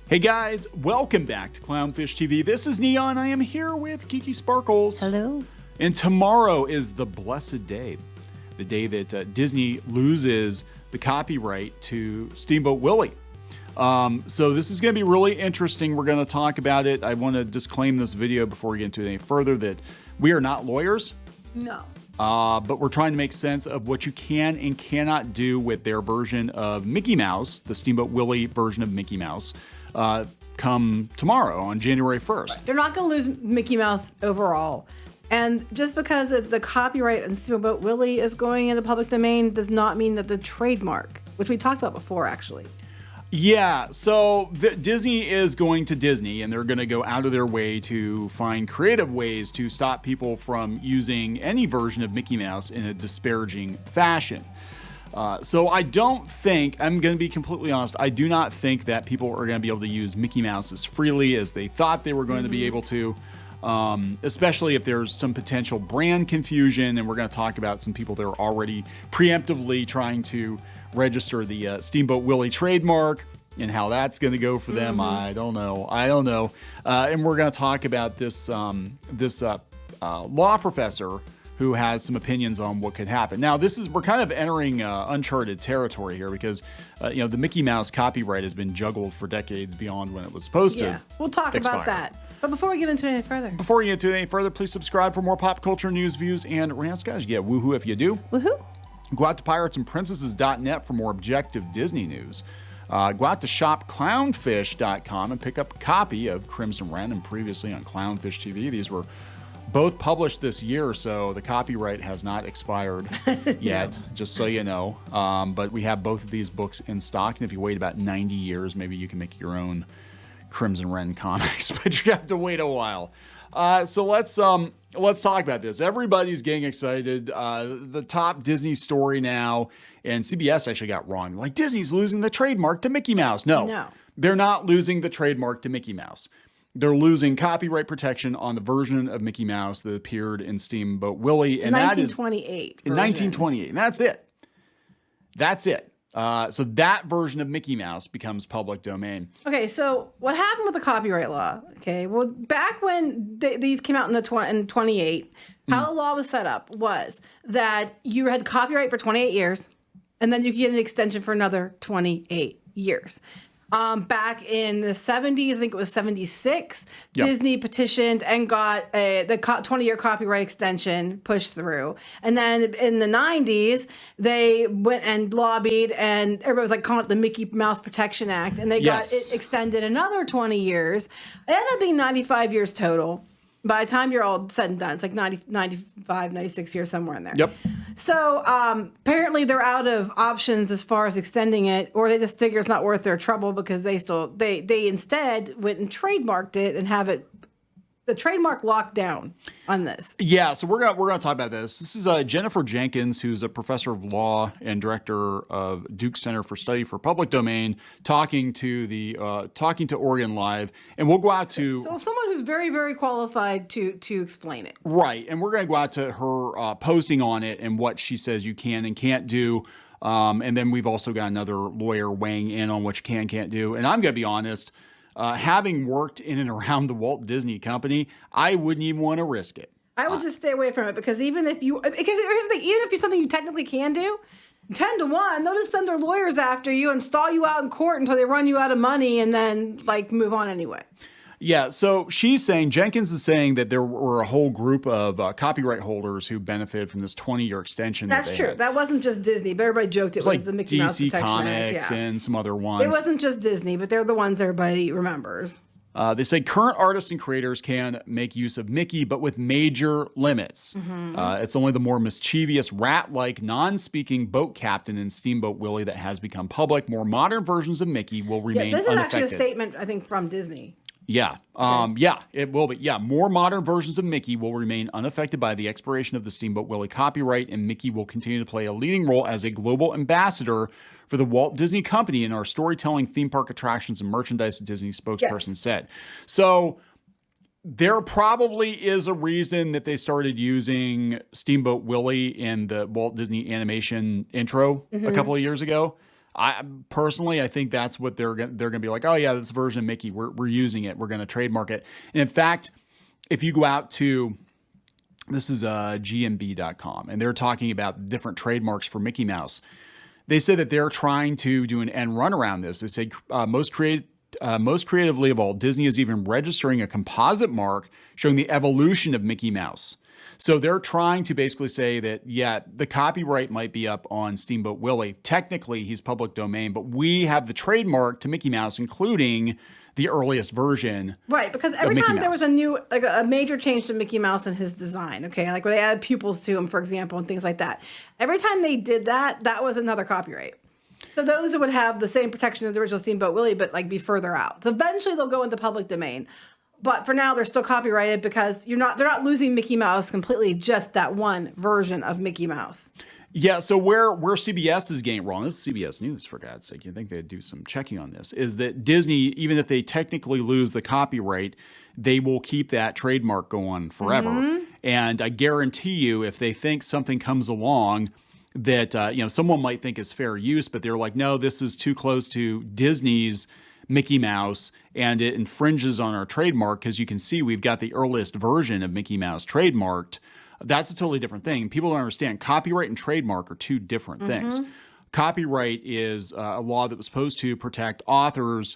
Hey guys, welcome back to Clownfish TV. This is Kneon. I am here with Geeky Sparkles. Hello. And tomorrow is the blessed day, the day that Disney loses the copyright to Steamboat Willie. So this is going to be really interesting. We're going to talk about it. I want to disclaim this video before we get into it any further that we are not lawyers. No. But we're trying to make sense of what you can and cannot do with their version of Mickey Mouse, the Steamboat Willie version of Mickey Mouse, come tomorrow on January 1st. They're not going to lose Mickey Mouse overall. And just because the copyright on Steamboat Willie is going into public domain does not mean that the trademark, which we talked about before, actually. Yeah, so Disney is going to Disney, and they're going to go out of their way to find creative ways to stop people from using any version of Mickey Mouse in a disparaging fashion. So I don't think, I'm going to be completely honest, I do not think that people are going to be able to use Mickey Mouse as freely as they thought they were going to be able to, especially if there's some potential brand confusion, and we're going to talk about some people that are already preemptively trying to register the Steamboat Willie trademark and how that's going to go for them. I don't know. And we're going to talk about this law professor who has some opinions on what could happen. Now, we're kind of entering uncharted territory here because the Mickey Mouse copyright has been juggled for decades beyond when it was supposed to. We'll talk expire. about that. But before we get into it any further. Before we get into it any further, please subscribe for more pop culture news, views, and rants. Guys, you get woohoo if you do. Woohoo. Go out to piratesandprincesses.net for more objective Disney news. Go out to shopclownfish.com and pick up a copy of Crimson Wren and previously on Clownfish TV. These were both published this year, so the copyright has not expired yet, just so you know. But we have both of these books in stock, and if you wait about 90 years, maybe you can make your own Crimson Wren comics, but you have to wait a while. So let's talk about this. Everybody's getting excited. The top Disney story now, and CBS actually got wrong. Like, Disney's losing the trademark to Mickey Mouse. No, they're not losing the trademark to Mickey Mouse. They're losing copyright protection on the version of Mickey Mouse that appeared in Steamboat Willie, and that is 1928. In 1928, and that's it. That's it. So that version of Mickey Mouse becomes public domain. Okay, so what happened with the copyright law? Okay, well, back when these came out in 28, how the law was set up was that you had copyright for 28 years, and then you could get an extension for another 28 years. Back in the 70s, I think it was 76, Disney petitioned and got the 20-year copyright extension pushed through. And then in the 90s, they went and lobbied, and everybody was like calling it the Mickey Mouse Protection Act, and they got it extended another 20 years. It ended up being 95 years total. By the time you're all said and done, it's like 95, 96 years, somewhere in there. Yep. So apparently they're out of options as far as extending it, or they just figure it's not worth their trouble because they instead went and trademarked it and have the trademark locked down on this. Yeah, so we're gonna talk about this. This is Jennifer Jenkins, who's a professor of law and director of Duke Center for Study for Public Domain, talking to Oregon Live, and we'll go out to someone who's very, very qualified to explain it. Right, and we're gonna go out to her posting on it and what she says you can and can't do. And then we've also got another lawyer weighing in on what you can and can't do. And I'm gonna be honest. Having worked in and around the Walt Disney Company, I wouldn't even want to risk it. I would just stay away from it because here's the thing, even if it's something you technically can do, 10 to 1, they'll just send their lawyers after you and stall you out in court until they run you out of money and then move on anyway. Yeah, so Jenkins is saying that there were a whole group of copyright holders who benefited from this 20-year extension. That's true. That wasn't just Disney, but everybody joked it was the Mickey Mouse Protection Act. Comics and some other ones. It wasn't just Disney, but they're the ones everybody remembers. They say current artists and creators can make use of Mickey, but with major limits. It's only the more mischievous, rat-like, non-speaking boat captain in Steamboat Willie that has become public. More modern versions of Mickey will remain unaffected. This is actually a statement, I think, from Disney. Yeah. It will be. Yeah. More modern versions of Mickey will remain unaffected by the expiration of the Steamboat Willie copyright, and Mickey will continue to play a leading role as a global ambassador for the Walt Disney Company in our storytelling, theme park attractions, and merchandise, Disney spokesperson said. So there probably is a reason that they started using Steamboat Willie in the Walt Disney animation intro a couple of years ago. I personally, I think that's what they're going to be like. Oh yeah, this version of Mickey, we're using it. We're going to trademark it. And in fact, if you go out to, this is GMB.com, and they're talking about different trademarks for Mickey Mouse. They say that they're trying to do an end run around this. They say most creatively of all, Disney is even registering a composite mark showing the evolution of Mickey Mouse. So they're trying to basically say that, yeah, the copyright might be up on Steamboat Willie. Technically, he's public domain, but we have the trademark to Mickey Mouse, including the earliest version. Right, because every time there was a major change to Mickey Mouse and his design, okay, like when they added pupils to him, for example, and things like that. Every time they did that, that was another copyright. So those would have the same protection as the original Steamboat Willie, but like be further out. So eventually they'll go into public domain. But for now, they're still copyrighted because they're not losing Mickey Mouse completely, just that one version of Mickey Mouse. Yeah, so where CBS is getting wrong, this is CBS News, for God's sake, you'd think they'd do some checking on this, is that Disney, even if they technically lose the copyright, they will keep that trademark going forever. Mm-hmm. And I guarantee you, if they think something comes along that someone might think is fair use, but they're like, no, this is too close to Disney's Mickey Mouse, and it infringes on our trademark, because you can see we've got the earliest version of Mickey Mouse trademarked. That's a totally different thing. People don't understand. Copyright and trademark are two different things. Copyright is a law that was supposed to protect authors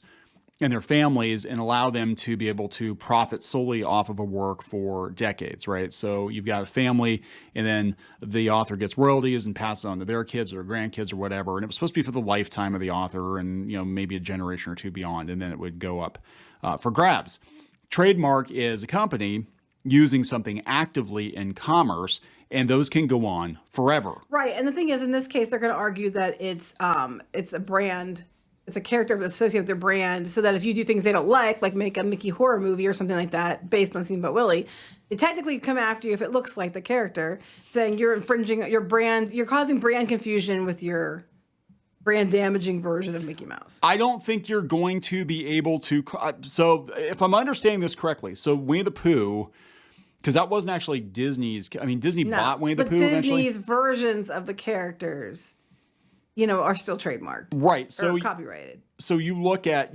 and their families and allow them to be able to profit solely off of a work for decades, right? So you've got a family, and then the author gets royalties and passes on to their kids or grandkids or whatever. And it was supposed to be for the lifetime of the author and, maybe a generation or two beyond, and then it would go up for grabs. Trademark is a company using something actively in commerce, and those can go on forever. Right. And the thing is, in this case, they're going to argue that it's a brand. It's a character associated with their brand, so that if you do things they don't like make a Mickey horror movie or something like that based on Steamboat Willie, they technically come after you if it looks like the character, saying you're infringing your brand, you're causing brand confusion with your brand damaging version of Mickey Mouse. I don't think you're going to be able to. So if I'm understanding this correctly, so Winnie the Pooh, because that wasn't actually Disney's. I mean, Disney bought Winnie the Pooh eventually. Disney's versions of the characters, are still trademarked, right? So copyrighted. So you look at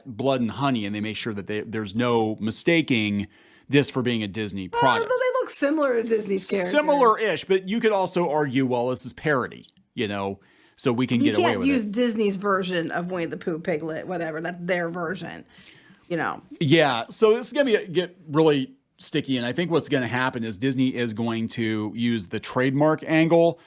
Blood and Honey, and they make sure that there's no mistaking this for being a Disney product. Well, they look similar to Disney's characters. Similar-ish, but you could also argue, well, this is parody, so we can get away with it. You can't use Disney's version of Winnie the Pooh, Piglet, whatever. That's their version, Yeah, so this is going to get really sticky, and I think what's going to happen is Disney is going to use the trademark angle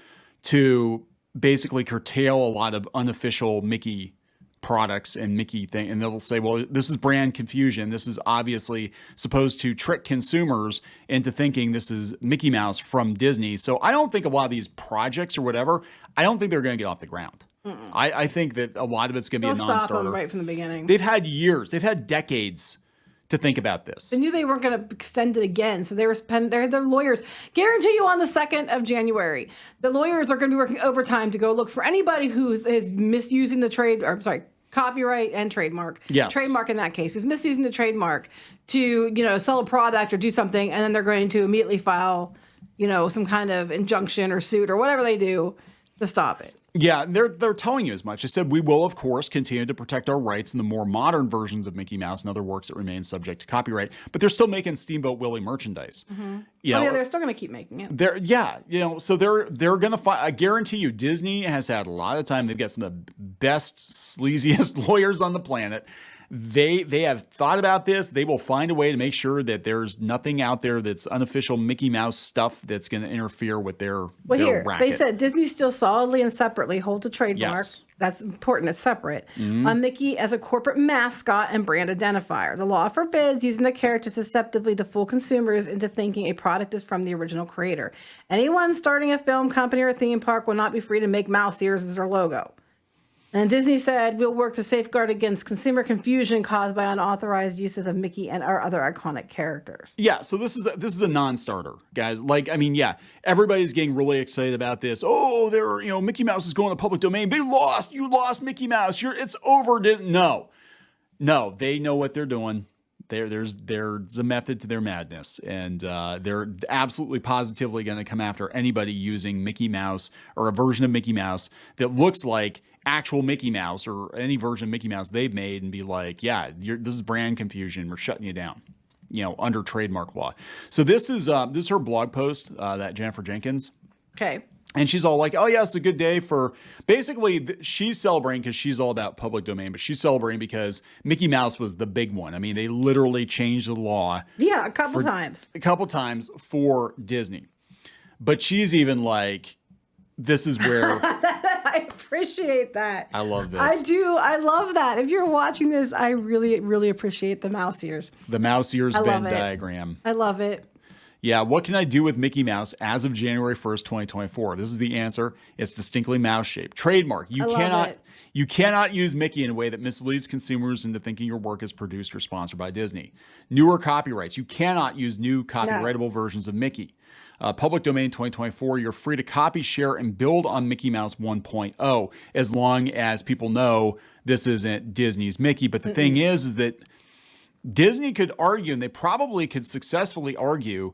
to basically curtail a lot of unofficial Mickey products and Mickey thing, and they'll say, well, this is brand confusion. This is obviously supposed to trick consumers into thinking this is Mickey Mouse from Disney. So I don't think a lot of these projects or whatever, I don't think they're going to get off the ground. I think that a lot of it's going to be a non-starter. Stop them right from the beginning. They've had years, they've had decades to think about this. They knew they weren't going to extend it again, so their lawyers guarantee you on the 2nd of January, the lawyers are going to be working overtime to go look for anybody who is misusing the copyright and trademark. Yes. Trademark in that case, who's misusing the trademark to sell a product or do something, and then they're going to immediately file some kind of injunction or suit or whatever they do to stop it. Yeah, they're telling you as much. They said, we will, of course, continue to protect our rights in the more modern versions of Mickey Mouse and other works that remain subject to copyright. But they're still making Steamboat Willie merchandise. Mm-hmm. They're still going to keep making it. So they're going to find, I guarantee you, Disney has had a lot of time. They've got some of the best, sleaziest lawyers on the planet. They have thought about this. They will find a way to make sure that there's nothing out there that's unofficial Mickey Mouse stuff that's going to interfere with their racket. They said Disney still solidly and separately holds a trademark. Yes. That's important. It's separate. On Mickey as a corporate mascot and brand identifier. The law forbids using the character susceptively to fool consumers into thinking a product is from the original creator. Anyone starting a film company or a theme park will not be free to make mouse ears as their logo. And Disney said, we'll work to safeguard against consumer confusion caused by unauthorized uses of Mickey and our other iconic characters. Yeah, so this is a non-starter, guys. Everybody's getting really excited about this. Oh, Mickey Mouse is going to public domain. You lost Mickey Mouse. It's over. No, they know what they're doing. There's a method to their madness, and they're absolutely positively going to come after anybody using Mickey Mouse or a version of Mickey Mouse that looks like actual Mickey Mouse or any version of Mickey Mouse they've made and be like, yeah, this is brand confusion. We're shutting you down, under trademark law. So this is her blog post, that Jennifer Jenkins. Okay. And she's all like, oh, yeah, it's a good day for basically she's celebrating because she's all about public domain, but she's celebrating because Mickey Mouse was the big one. I mean, they literally changed the law. Yeah, a couple times for Disney. But she's even like, this is where I appreciate that. I love this. I do. I love that. If you're watching this, I really, really appreciate the mouse ears. The mouse ears Venn diagram. I love it. Yeah, what can I do with Mickey Mouse as of January 1st, 2024? This is the answer. It's distinctly mouse shaped. Trademark. You cannot use Mickey in a way that misleads consumers into thinking your work is produced or sponsored by Disney. Newer copyrights. You cannot use new copyrightable versions of Mickey. Public domain 2024, you're free to copy, share, and build on Mickey Mouse 1.0 as long as people know this isn't Disney's Mickey. But the thing is that Disney could argue, and they probably could successfully argue,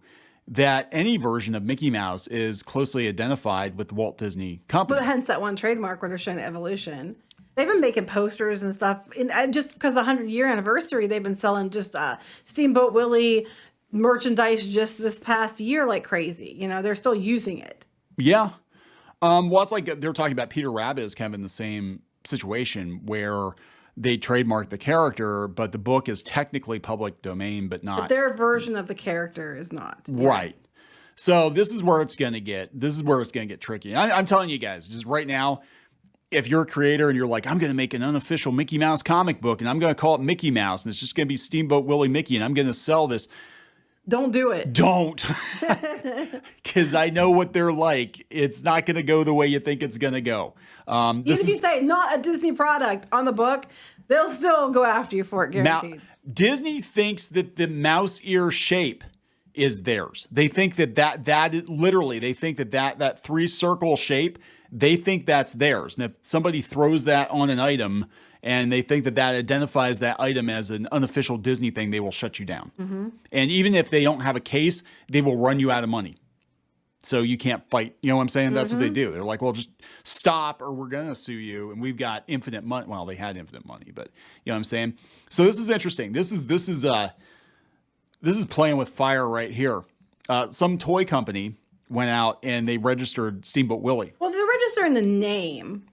that any version of Mickey Mouse is closely identified with the Walt Disney Company. But hence that one trademark where they're showing the evolution. They've been making posters and stuff. And just because the 100-year anniversary, they've been selling just Steamboat Willie merchandise just this past year like crazy. They're still using it. Yeah. Well, it's like they're talking about Peter Rabbit is kind of in the same situation where they trademark the character, but the book is technically public domain, but not. But their version of the character is not. Right. So this is where it's going to get tricky. I'm telling you guys, just right now, if you're a creator and you're like, I'm going to make an unofficial Mickey Mouse comic book and I'm going to call it Mickey Mouse and it's just going to be Steamboat Willie Mickey and I'm going to sell this. Don't do it. Don't. Because I know what they're like. It's not going to go the way you think it's going to go. Even if you say not a Disney product on the book, they'll still go after you for it, guaranteed. Now, Disney thinks that the mouse ear shape is theirs. They think that literally, they think that three-circle shape, they think that's theirs. And if somebody throws that on an item and they think that identifies that item as an unofficial Disney thing, they will shut you down. Mm-hmm. And even if they don't have a case, they will run you out of money. So you can't fight. You know what I'm saying? That's what they do. They're like, well, just stop or we're going to sue you. And we've got infinite money. Well, they had infinite money, but you know what I'm saying? So this is interesting. This is playing with fire right here. Some toy company went out and they registered Steamboat Willie. Well, they're registering the name.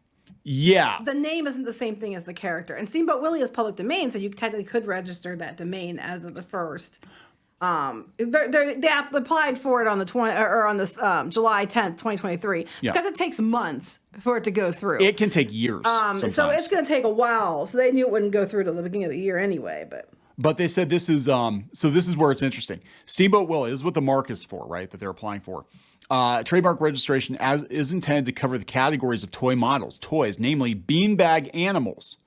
Yeah. The name isn't the same thing as the character. And Steamboat Willie is public domain, so you technically could register that domain as the first. They applied for it on the July 10th, 2023, because it takes months for it to go through. It can take years. So it's going to take a while. So they knew it wouldn't go through till the beginning of the year anyway. But they said this is so this is where it's interesting. Steamboat Willie is what the mark is for, right? That they're applying for. Trademark registration is intended to cover the categories of toy models, toys, namely beanbag animals,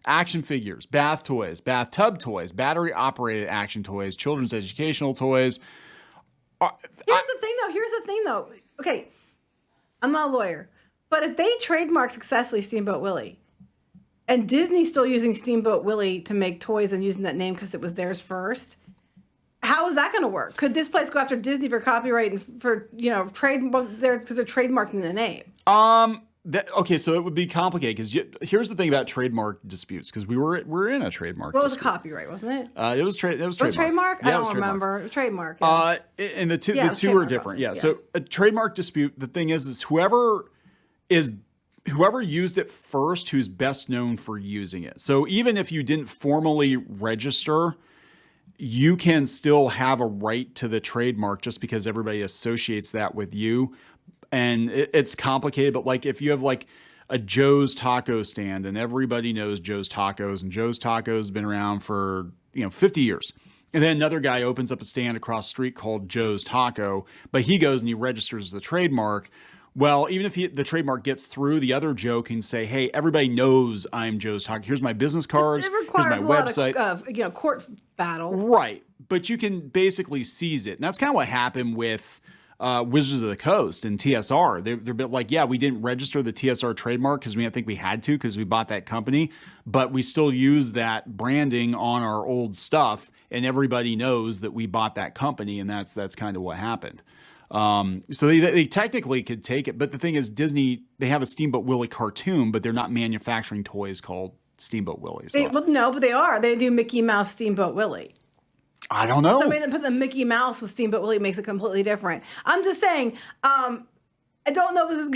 action figures, bath toys, bathtub toys, battery-operated action toys, children's educational toys. Here's the thing, though. Okay, I'm not a lawyer, but if they trademark successfully Steamboat Willie, and Disney's still using Steamboat Willie to make toys and using that name because it was theirs first, how is that going to work? Could this place go after Disney for copyright and for trade? They're trademarking the name. Okay, so it would be complicated because here's the thing about trademark disputes, because we're in a trademark. Well, it was a copyright, wasn't it? It was trademark. Was trademark? Yeah, I don't remember. Trademark. Yeah. And the two are different. Yeah. So a trademark dispute. The thing is whoever used it first, who's best known for using it. So even if you didn't formally register, you can still have a right to the trademark just because everybody associates that with you. And it's complicated, but like if you have like a Joe's taco stand and everybody knows Joe's tacos, and Joe's tacos has been around for 50 years. And then another guy opens up a stand across the street called Joe's Taco, but he goes and he registers the trademark. Well, even if the trademark gets through, the other Joe can say, hey, everybody knows I'm Joe's Taco. Here's my business cards. Here's my website. Of court battle. Right. But you can basically seize it. And that's kind of what happened with Wizards of the Coast and TSR. They're a bit like, yeah, we didn't register the TSR trademark because we didn't think we had to because we bought that company, but we still use that branding on our old stuff, and everybody knows that we bought that company, and that's kind of what happened. So they technically could take it. But the thing is, Disney, they have a Steamboat Willie cartoon, but they're not manufacturing toys called Steamboat Willie. So. No, but they are. They do Mickey Mouse Steamboat Willie. I don't know. Somebody that put the Mickey Mouse with Steamboat Willie makes it completely different. I'm just saying, I don't know if this is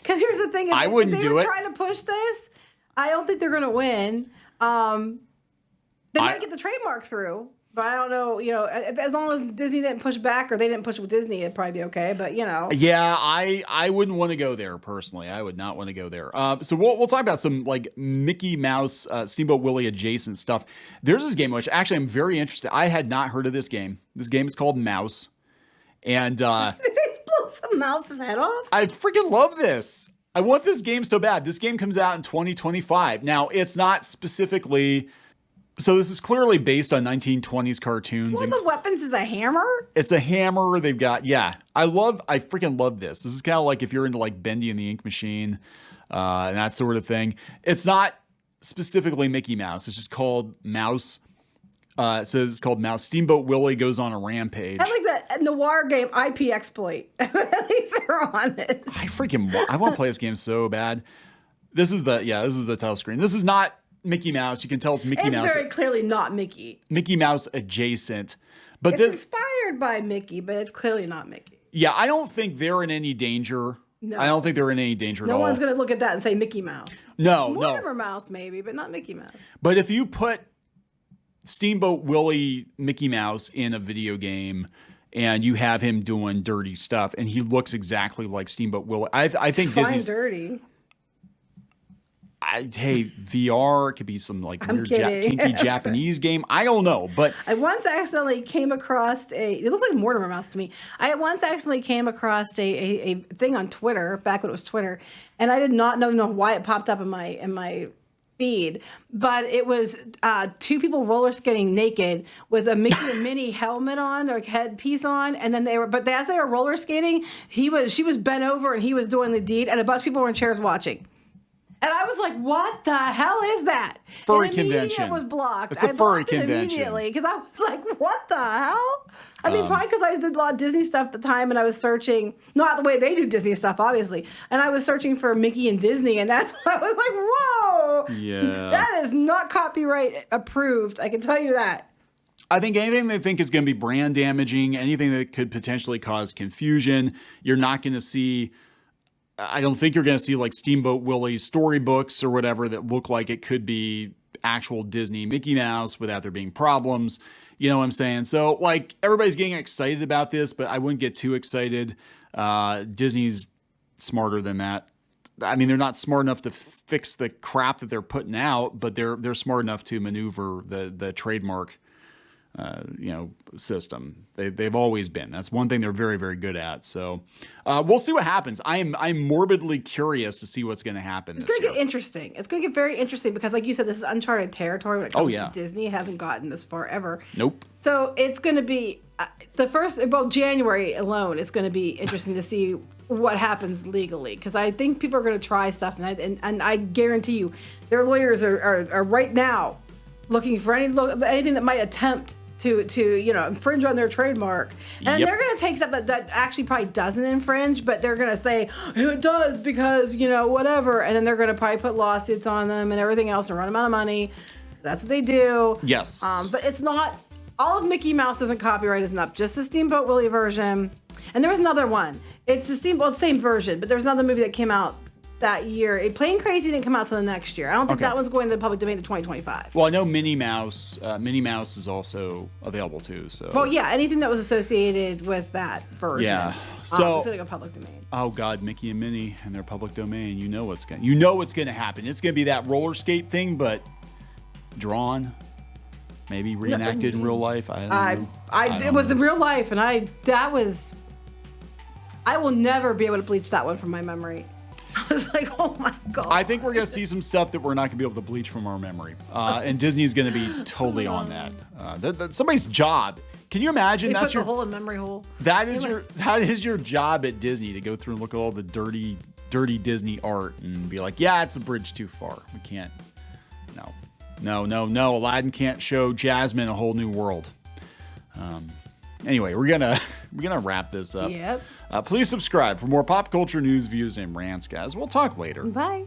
because here's the thing. If they were trying to push this, I don't think they're going to win. They might get the trademark through, but I don't know. As long as Disney didn't push back or they didn't push with Disney, it'd probably be okay. But yeah, I wouldn't want to go there personally. I would not want to go there. So we'll talk about some like Mickey Mouse, Steamboat Willie adjacent stuff. There's this game which actually I'm very interested. I had not heard of this game. This game is called Mouse, and they blow some mouse's head off. I freaking love this. I want this game so bad. This game comes out in 2025. Now it's not specifically. So this is clearly based on 1920s cartoons. One of the weapons is a hammer? It's a hammer. They've got, I freaking love this. This is kind of like if you're into like Bendy and the Ink Machine and that sort of thing. It's not specifically Mickey Mouse. It's just called Mouse. It says it's called Mouse. Steamboat Willie goes on a rampage. I like that noir game, IP Exploit. At least they're honest. I want to play this game so bad. This is the title screen. This is not Mickey Mouse. You can tell it's Mickey Mouse. It's very clearly not Mickey. Mickey Mouse adjacent. But it's inspired by Mickey, but it's clearly not Mickey. Yeah, I don't think they're in any danger. No. I don't think they're in any danger at all. No one's going to look at that and say Mickey Mouse. No. Mortimer Mouse maybe, but not Mickey Mouse. But if you put Steamboat Willie Mickey Mouse in a video game and you have him doing dirty stuff and he looks exactly like Steamboat Willie, I think Disney's dirty. Hey, VR could be some like weird kinky Japanese game. I don't know, but I once accidentally came across it looks like Mortimer Mouse to me. I once accidentally came across a thing on Twitter, back when it was Twitter, and I did not know why it popped up in my feed, but it was two people roller skating naked with a Mickey and Minnie helmet on, their headpiece on, and then as they were roller skating, she was bent over and he was doing the deed, and a bunch of people were in chairs watching. And I was like, "What the hell is that?" Furry convention. It was blocked. It's a furry convention. Immediately because I was like, "What the hell?" I mean, probably because I did a lot of Disney stuff at the time, and I was searching not the way they do Disney stuff, obviously. And I was searching for Mickey and Disney, and that's why I was like, "Whoa, yeah, that is not copyright approved." I can tell you that. I think anything they think is going to be brand damaging, anything that could potentially cause confusion, you're not going to see. I don't think you're going to see like Steamboat Willie storybooks or whatever that look like it could be actual Disney Mickey Mouse without there being problems. You know what I'm saying? So like everybody's getting excited about this, but I wouldn't get too excited. Disney's smarter than that. I mean, they're not smart enough to fix the crap that they're putting out, but they're smart enough to maneuver the trademark system. They've always been. That's one thing they're very, very good at. So we'll see what happens. I'm morbidly curious to see what's going to happen. It's going to get interesting. It's going to get very interesting because, like you said, this is uncharted territory when it comes to Disney. It hasn't gotten this far ever. Nope. So it's going to be January alone. It's going to be interesting to see what happens legally because I think people are going to try stuff, and I guarantee you, their lawyers are right now looking for anything that might attempt to infringe on their trademark. And they're going to take stuff that actually probably doesn't infringe, but they're going to say, it does because, whatever. And then they're going to probably put lawsuits on them and everything else and run them out of money. That's what they do. Yes. But it's not, all of Mickey Mouse isn't copyright, isn't up. Just the Steamboat Willie version. And there was another one. It's the Steamboat, same version, but there was another movie that came out that year. Plane Crazy didn't come out till the next year. I don't think that one's going to the public domain in 2025. Well, I know Minnie Mouse. Minnie Mouse is also available too. So. Well, yeah, anything that was associated with that version. Yeah. So. It's going to go public domain. Oh God, Mickey and Minnie and their public domain. You know what's going to happen. It's going to be that roller skate thing, but drawn, maybe reenacted in real life. I don't know. It was in real life, and I will never be able to bleach that one from my memory. I was like, oh my God. I think we're going to see some stuff that we're not going to be able to bleach from our memory. And Disney's going to be totally on that. That's somebody's job. Can you imagine? That's your hole in memory hole. That is your job at Disney, to go through and look at all the dirty Disney art and be like, yeah, it's a bridge too far. We can't. No. Aladdin can't show Jasmine a whole new world. Anyway, we're going to we're gonna wrap this up. Yep. Please subscribe for more pop culture news, views, and rants, guys. We'll talk later. Bye.